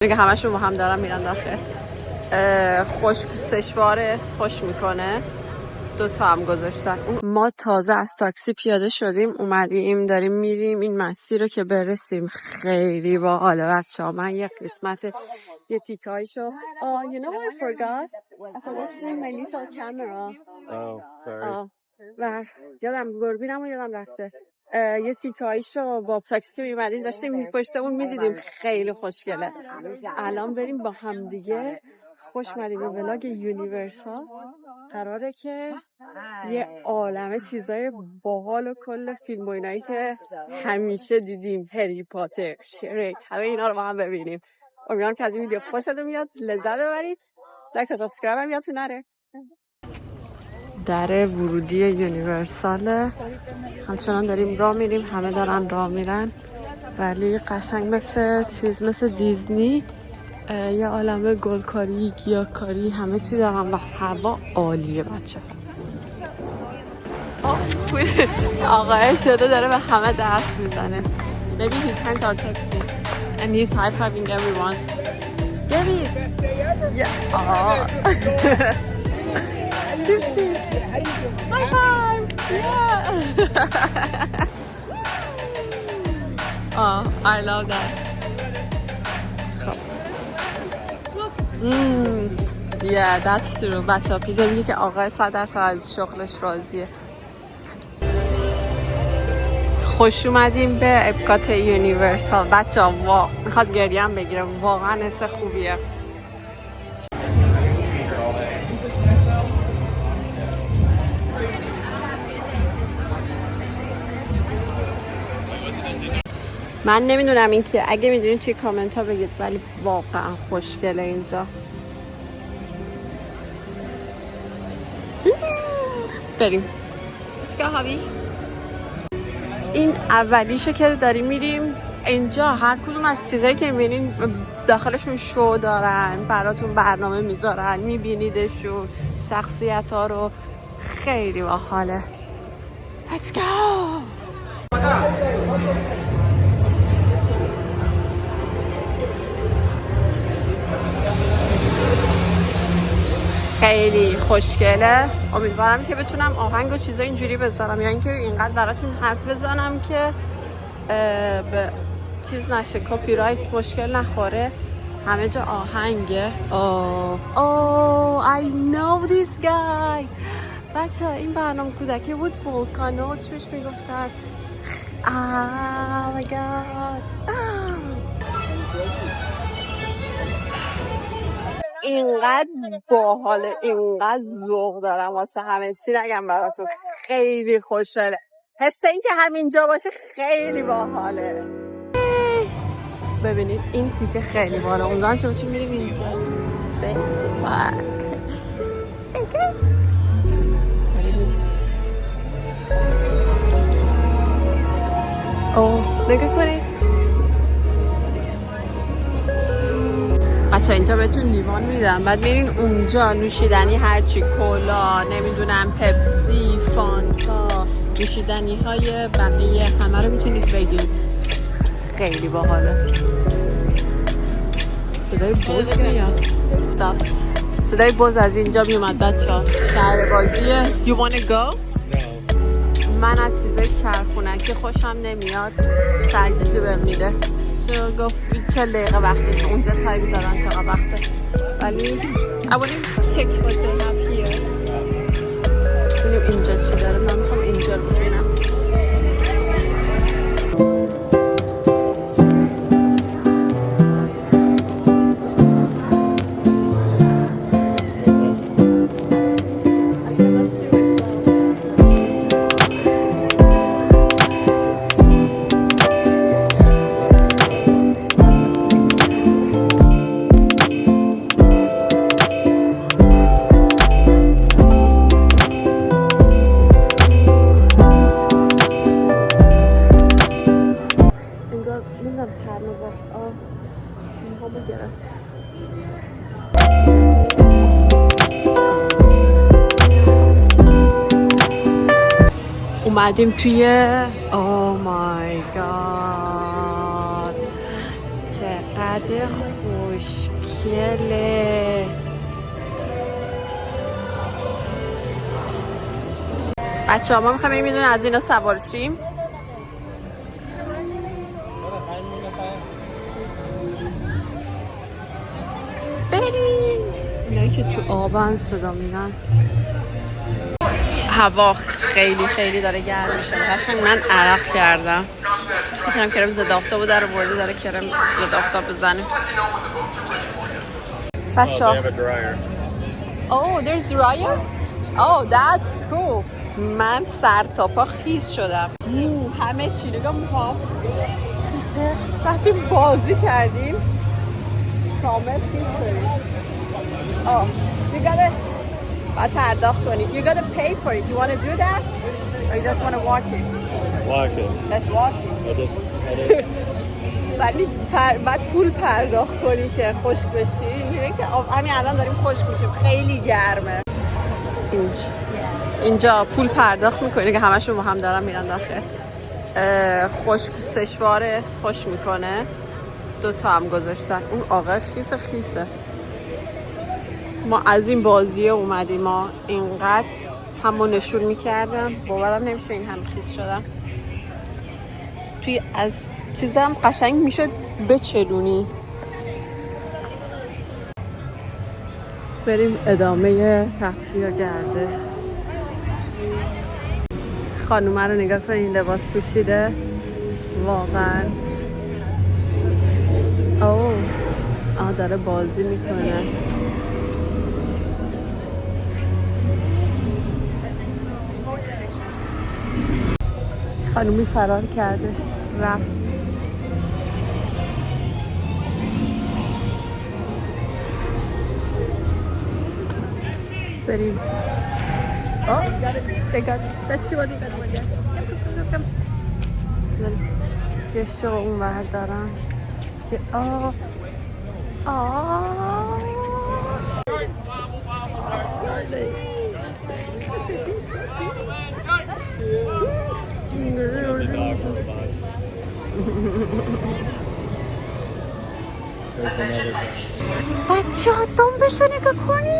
دیگه همشون با هم دارن میرن داخل. خوش سشواره، خوش میکنه. 2 هم گذاشتن. ما تازه از تاکسی پیاده شدیم اومدیم داریم میریم این مسیر رو که برسیم. خیلی باحاله بچه‌ها. من یه قسمت یه تیکایشو you know what I forgot to bring my little camera. Oh, sorry. و یادم دوربینمو یادم رفته. یه تیکایشو با تاکسی که میمدیم داشتیم پشتمون میدیدیم. خیلی خوشگله. الان بریم با هم دیگه خوش اومدیم به ولاگ یونیورسال. قراره که یه عالمه چیزای باحال و کل فیلم و اینایی که همیشه دیدیم، هری پاتر، شرک، همه اینا رو با هم ببینیم. امیدوارم که از این ویدیو خوشتون بیاد، لذت ببرید. لایک و سابسکرایب هم یادتون نره. در ورودی یونیورسال همچنان داریم راه میریم، همه دارن راه میرن ولی قشنگ مثل دیزنی. یه عالمه گلکاری، گیاهکاری، همه چی دارن و هوا عالیه بچه. آقای جلو داره به همه دست میزنه. Maybe his hands are texting and he's high-fiving everyone. David! Yeah. Gypsy! High five! Yeah! Oh, I love that. Yeah, that's true. بچه ها پیزا میگه که آقای 100% از شغلش راضیه. خوش اومدیم به اپکات یونیورسال. بچه ها میخواد گریم بگیره. واقعا حس خوبیه. من نمیدونم این که اگه میدونین توی کامنت ها بگید ولی واقعا خوشگله اینجا. بریم. Let's go هاوی. این اولیشه که داریم میریم اینجا. هر کدوم از چیزایی که میبینین داخلشون شو دارن، براتون برنامه میذارن، میبینیدشون شخصیت ها رو. خیلی باحاله. Let's go. خیلی خوشگله. امیدوارم که بتونم آهنگ و چیزا اینجوری بذارم یا اینکه اینقدر براتون حرف بزنم که به چیز نشه، کپی رایت مشکل نخوره. همه جا آهنگه. I know this guy. بچه این برنامه کودکی بود، ولکانو چیش میگفتن. Oh my god. اینقدر باحاله، اینقدر ذوق دارم واسه همه چی نگم براتون. خیلی خوشحاله. حس این که همینجا باشه خیلی باحاله. ببینید این تیکه خیلی باحاله. اونجا که بچون میریم اینجا. نگاه کنید بچه اینجا بهتون لیوان میدم، بعد میرین اونجا نوشیدنی هرچی، کولا، نمیدونم پپسی، فانتا، نوشیدنی های بقیه همه رو میتونید بگیرید. خیلی باحاله. صدای بوز میاد. صدای بوز از اینجا میومد بچه ها. شهر بازیه. You wanna go؟ من از چیزای چرخونکی خوشم نمیاد. سرگیجه بهم میده. چرا گفت 40 دقیقه وقتش اونجا تایم زدن چقدر وقته، ولی I want to check what they have here. ببینیم اینجا چی داره. من میخوام اینجا رو ببینم. اومدیم توی oh my god چقدر خوشگله. خوشگله. بچه ها ما میخوایم بریم میدونه از اینا سوار شیم. بریم. اینایی که تو آبن صدا میدن. هوا خیلی خیلی داره گرم میشه. قشنگ من عرق کردم. میتونم کرم ضد آفتابو در آورده داره کرم ضد آفتاب بزنه. بچه‌ها. Oh, there's dryer? Oh, that's cool. من سر تا پا خیس شدم. همه چی نگاه می‌کنم. چیزه وقتی بازی کردیم کامل خیس شدیم. Oh, you gotta باید پرداخت کنی. You gotta pay for it. You want to do that? Or you just want to walk it? Walk it. Let's walk it. ولی بعد پول پرداخت کنی که خشک بشی. می‌بینی که همین الان داریم خشک میشیم. خیلی گرمه. اینجا پول پرداخت میکنی که همشون با هم دارن میرن داخل. خشک سشواره خوش میکنه. 2 تا هم گذاشتن. اون آقا خیسه. ما از این بازیه اومدیم. ما اینقدر همو نشون میکردم باورم نمیشه این هم خیس شدم. توی از چیزم قشنگ میشه بچلونی. بریم ادامه تفریح و گردش. خانومه رو نگاه کنین لباس پوشیده واقعا. داره بازی میکنه. خانومی فرار کرده رفت. بریم. Let's see what you got. یه شو اون ور دارن که بچه ها دنبشو نگاه کنی.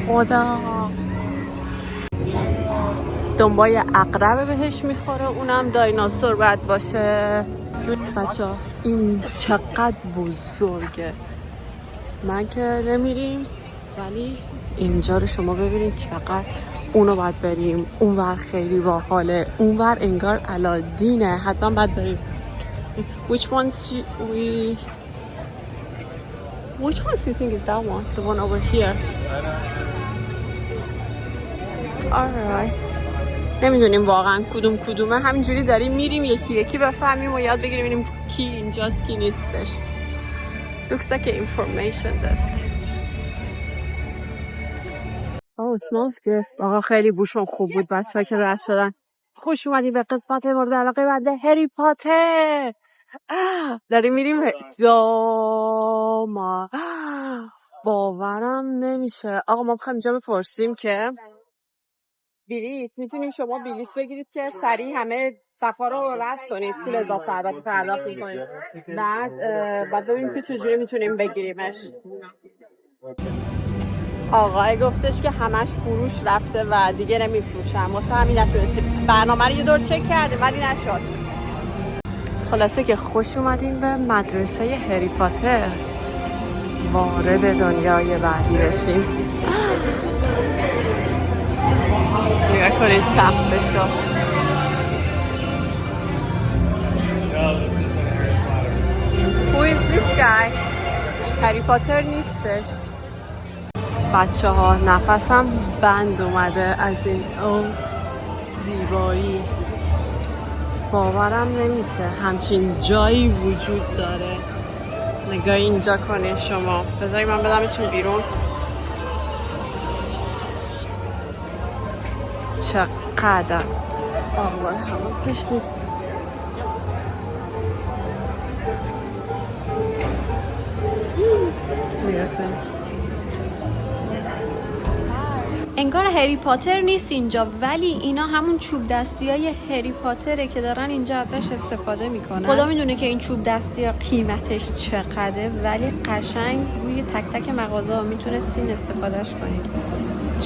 خدا دنبای عقربه بهش میخوره. اونم دایناسور باید باشه. بچه ها این چقدر بزرگه. من که نمیریم ولی اینجا رو شما ببینید چقدر. اونو باید بریم. اونور خیلی باحاله. اونور انگار الادینه. حتما باید بریم. Which ones you think is that one? The one over here. Alright. نمیدونیم واقعا کدومه. همینجوری داریم میریم یکی یکی بفهمیم و یاد بگیریم ببینیم کی اینجاست کی نیستش. Looks like an information desk. Oh, it smells good. آقا خیلی بوشون خوب بود. بچه‌ها که رد شدن. خوش اومدیم به قسمت مورد علاقه بنده هری پاتر. داریم میریم ما باورم نمیشه. آقا ما بخوایم اینجا بپرسیم که بلیت میتونیم شما بلیت بگیرید که سریع همه صفا رو رد کنید. پول اضافه البته پرداخت میکنید. بعد ببینیم که چجوری میتونیم بگیریمش. آقای گفتش که همش فروش رفته و دیگه نمیفروشن. واسه همین نتونستیم. برنامه رو یه دور چک کردیم ولی نشد. خلاصه که خوش اومدیم به مدرسه هری پاتر. وارد دنیای بعدی بشیم. نگاه کنید سقفشو. Who is this guy? هری پاتر نیستش. بچه ها نفسم بند اومده از این زیبایی. باورم نمیشه همچین جایی وجود داره. نگاه اینجا کنید شما. بذاری من بدمتون بیرون. چقدر آقا حواسش نیست. انگار هری پاتر نیست اینجا، ولی اینا همون چوب دستی های هری پاتره که دارن اینجا ازش استفاده میکنن. خدا میدونه که این چوب دستی ها قیمتش چقدره، ولی قشنگ روی تک تک مغازه ها میتونستین استفادهش کنید.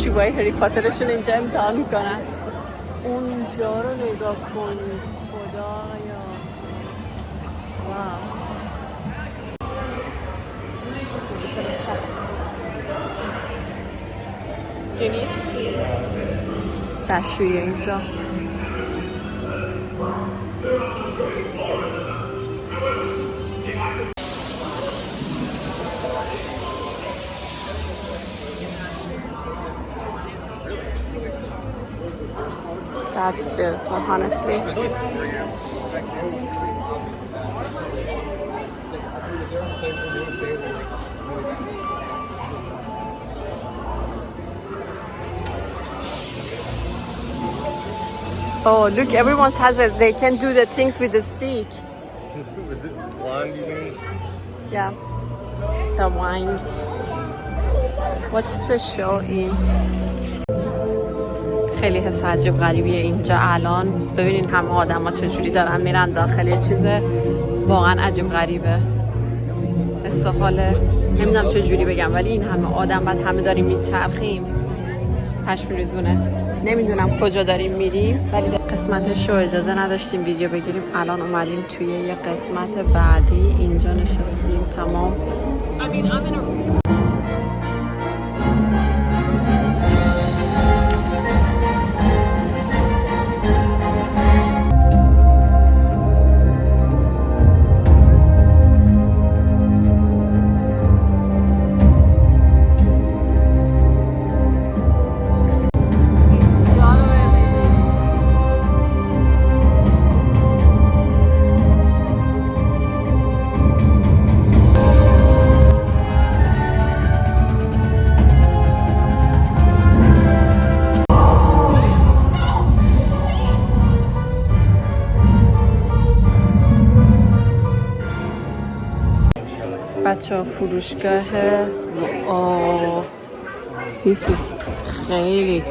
چوبای هری پاترشون اینجا امتحان میکنن. اونجا رو نگاه کنید خدایا. واو. دشویه اینجا. That's beautiful, honestly. Oh, look, everyone has it. They can do the things with the stick. Is it wine, you think? Yeah, the wine. What's the show in? خیلی حس عجیب غریبیه اینجا الان. ببینین همه آدم ها چجوری دارن میرن داخل. یه چیز واقعا عجیب غریبه. استحاله نمیدونم چجوری بگم، ولی این همه آدم بعد همه داریم میچرخیم. پشم ریزونه. نمیدونم کجا داریم میریم، ولی به قسمت شو اجازه نداشتیم ویدیو بگیریم. الان اومدیم توی یه قسمت بعدی. اینجا نشستیم تمام. بچه فروشگاه This is خیلی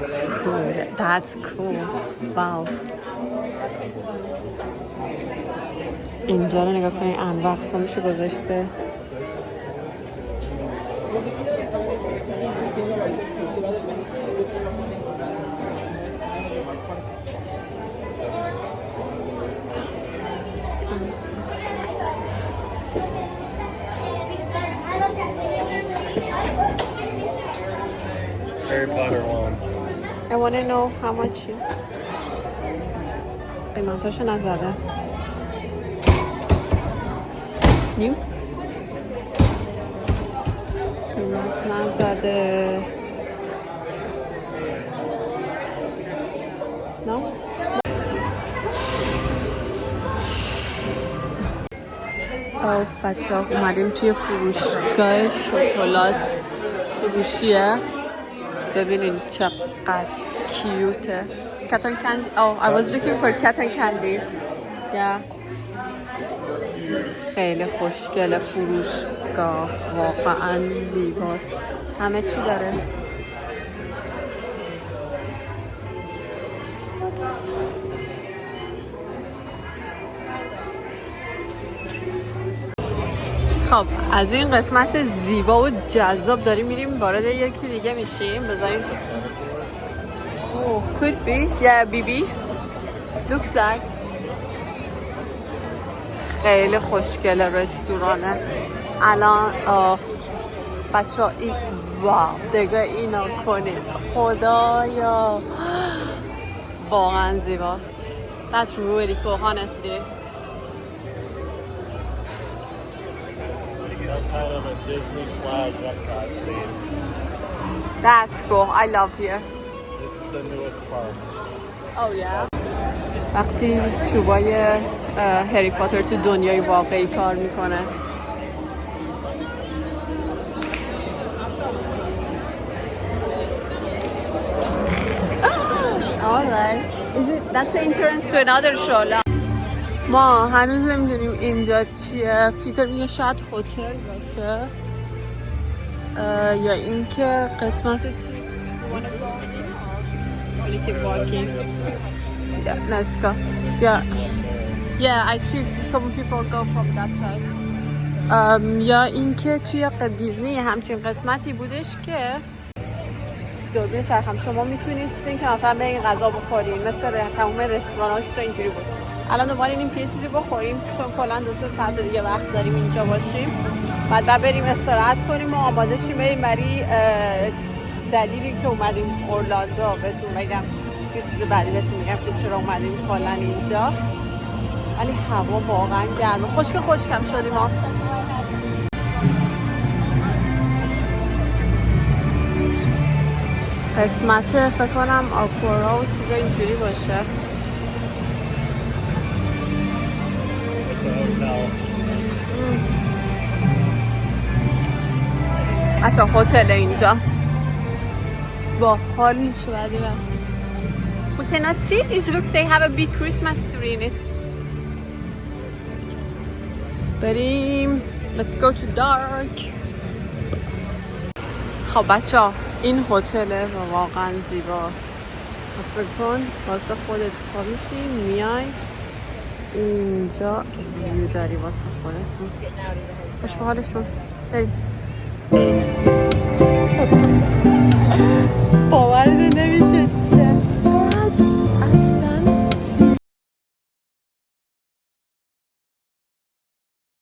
cool. That's cool. Wow. اینجا رو نگاه کنید، انواع اقسامشو گذاشته. Harry Potter wand. I want to know how much is. قیمتاشو نزده. New? قیمت نزده. No? بچه ها اومدیم توی فروشگاه شکلات فروشیه. ببینین چقدر کیوته. Cotton candy. Oh, I was looking for cotton candy. Yeah. خیلی خوشگله فروشگاه. واقعا زیباست. همه چی داره. خب از این قسمت زیبا و جذاب داریم میریم وارد یکی دیگه میشیم. بذاریم. Oh, could be. Yeah, BB. Looks like. خیلی خوشگله رستورانه. الان بچه ها این واو دیگه اینا کنید خدایا واقعا زیباست. That's really cool, honestly. Kind of a Disney/Epcot theme. That's cool. I love here. This is the newest park. Oh yeah. وقتی چوبای هری پاتر تو دنیای واقعی کار میکنه. Alright. Is it that's the entrance to another show? ما هنوز نمیدونیم اینجا چیه. پیتر میگه شاید هتل باشه یا اینکه قسمت چی keep walking. Yeah, let's go. Yeah, I see some people go from that side. یا اینکه توی دیزنی همچین قسمتی بودش که دوربین چرخم شما میتونستین که مثلا به این غذا بخورین، مثل تمام رستوران‌هاش اینجوری بود. الان دنبال اینیم که یه چیزی بخوریم چون کلا 2-3 ساعت دیگه وقت داریم اینجا باشیم. بعد بریم استراحت کنیم و آماده شیم بریم برای دلیلی که اومدیم اورلاندو. بهتون بگم یه چیز بعدی بهتون میگم که چرا اومدیم کلا اینجا. ولی هوا واقعا گرمه. خشکم شدیم ما. قسمت فکر کنم آکورا و چیزا اینجوری باشه. بچه هتل اینجا با حال میشه بدیرم. We cannot see this. Look, they have a big Christmas tree in it. بریم. Let's go to dark. خب بچه ها این هتله و واقعا زیبا. فکر کن واسه خودت پا میشی میای اینجا ویو داری واسه خودتون. خوش به حالشون. بریم.